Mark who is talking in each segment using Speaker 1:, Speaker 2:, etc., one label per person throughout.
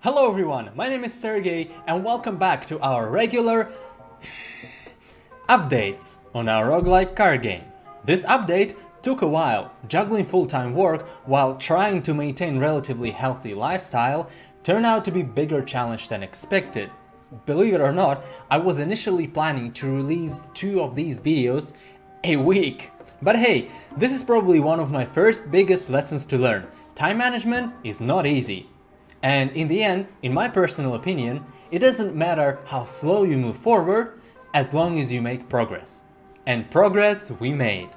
Speaker 1: Hello everyone, my name is Sergey and welcome back to our regular updates on our roguelike card game. This update took a while. Juggling full-time work while trying to maintain relatively healthy lifestyle turned out to be a bigger challenge than expected. Believe it or not, I was initially planning to release 2 of these videos a week. But hey, this is probably one of my first biggest lessons to learn. Time management is not easy. And in the end, in my personal opinion, it doesn't matter how slow you move forward as long as you make progress. And progress we made.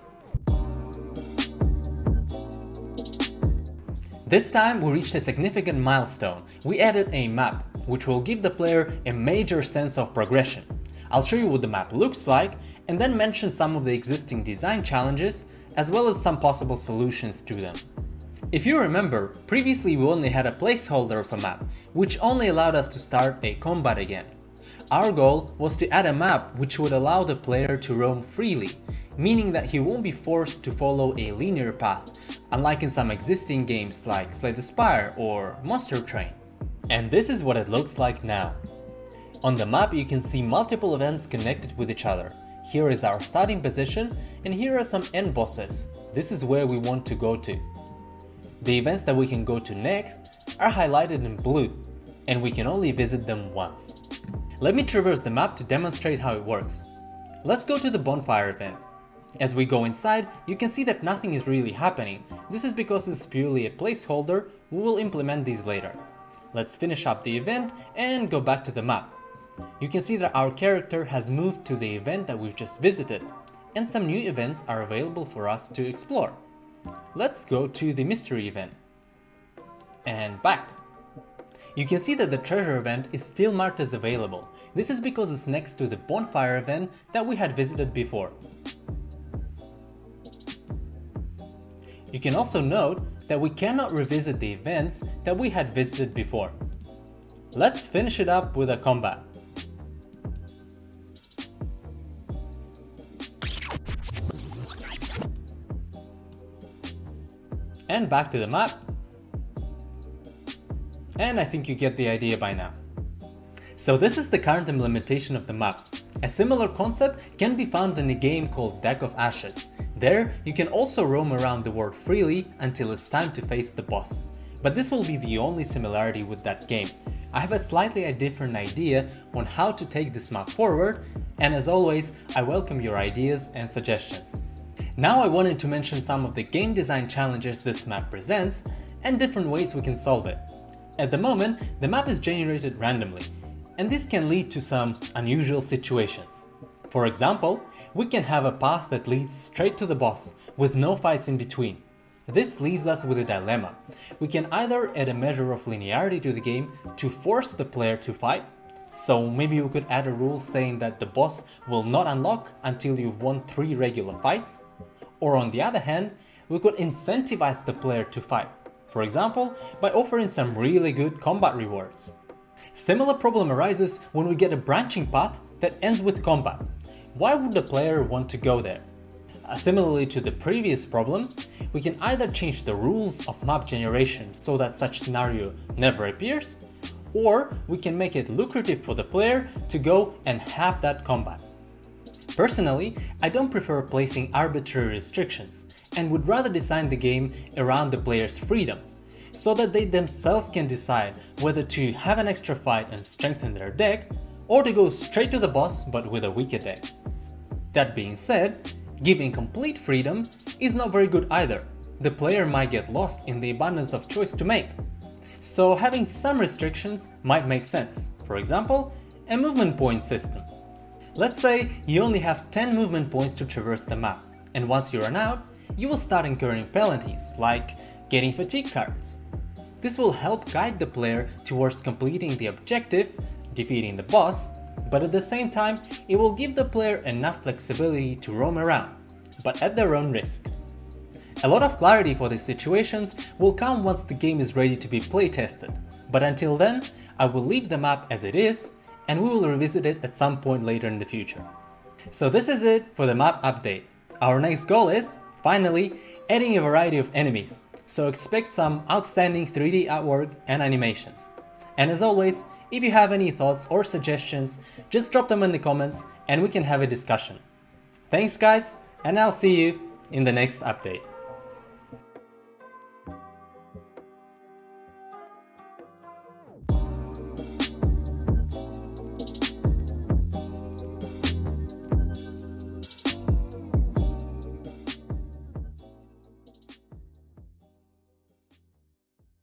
Speaker 1: This time we reached a significant milestone. We added a map, which will give the player a major sense of progression. I'll show you what the map looks like and then mention some of the existing design challenges as well as some possible solutions to them. If you remember, previously we only had a placeholder of a map, which only allowed us to start a combat again. Our goal was to add a map which would allow the player to roam freely, meaning that he won't be forced to follow a linear path, unlike in some existing games like Slay the Spire or Monster Train. And this is what it looks like now. On the map you can see multiple events connected with each other. Here is our starting position and here are some end bosses. This is where we want to go to. The events that we can go to next are highlighted in blue, and we can only visit them once. Let me traverse the map to demonstrate how it works. Let's go to the bonfire event. As we go inside, you can see that nothing is really happening. This is because it's purely a placeholder. We will implement these later. Let's finish up the event and go back to the map. You can see that our character has moved to the event that we've just visited, and some new events are available for us to explore. Let's go to the mystery event. And back. You can see that the treasure event is still marked as available. This is because it's next to the bonfire event that we had visited before. You can also note that we cannot revisit the events that we had visited before. Let's finish it up with a combat. And back to the map. And I think you get the idea by now. So this is the current implementation of the map. A similar concept can be found in a game called Deck of Ashes. There, you can also roam around the world freely until it's time to face the boss. But this will be the only similarity with that game. I have a slightly different idea on how to take this map forward, and as always, I welcome your ideas and suggestions. Now I wanted to mention some of the game design challenges this map presents and different ways we can solve it. At the moment, the map is generated randomly, and this can lead to some unusual situations. For example, we can have a path that leads straight to the boss with no fights in between. This leaves us with a dilemma. We can either add a measure of linearity to the game to force the player to fight. So maybe we could add a rule saying that the boss will not unlock until you've won 3 regular fights. Or on the other hand, we could incentivize the player to fight, for example, by offering some really good combat rewards. Similar problem arises when we get a branching path that ends with combat. Why would the player want to go there? Similarly to the previous problem, we can either change the rules of map generation so that such scenario never appears, or we can make it lucrative for the player to go and have that combat. Personally, I don't prefer placing arbitrary restrictions and would rather design the game around the player's freedom, so that they themselves can decide whether to have an extra fight and strengthen their deck, or to go straight to the boss but with a weaker deck. That being said, giving complete freedom is not very good either. The player might get lost in the abundance of choice to make. So having some restrictions might make sense. For example, a movement point system. Let's say you only have 10 movement points to traverse the map, and once you run out, you will start incurring penalties, like getting fatigue cards. This will help guide the player towards completing the objective, defeating the boss, but at the same time, it will give the player enough flexibility to roam around, but at their own risk. A lot of clarity for these situations will come once the game is ready to be playtested, but until then, I will leave the map as it is, and we will revisit it at some point later in the future. So this is it for the map update. Our next goal is, finally, adding a variety of enemies, so expect some outstanding 3D artwork and animations. And as always, if you have any thoughts or suggestions, just drop them in the comments and we can have a discussion. Thanks guys, and I'll see you in the next update.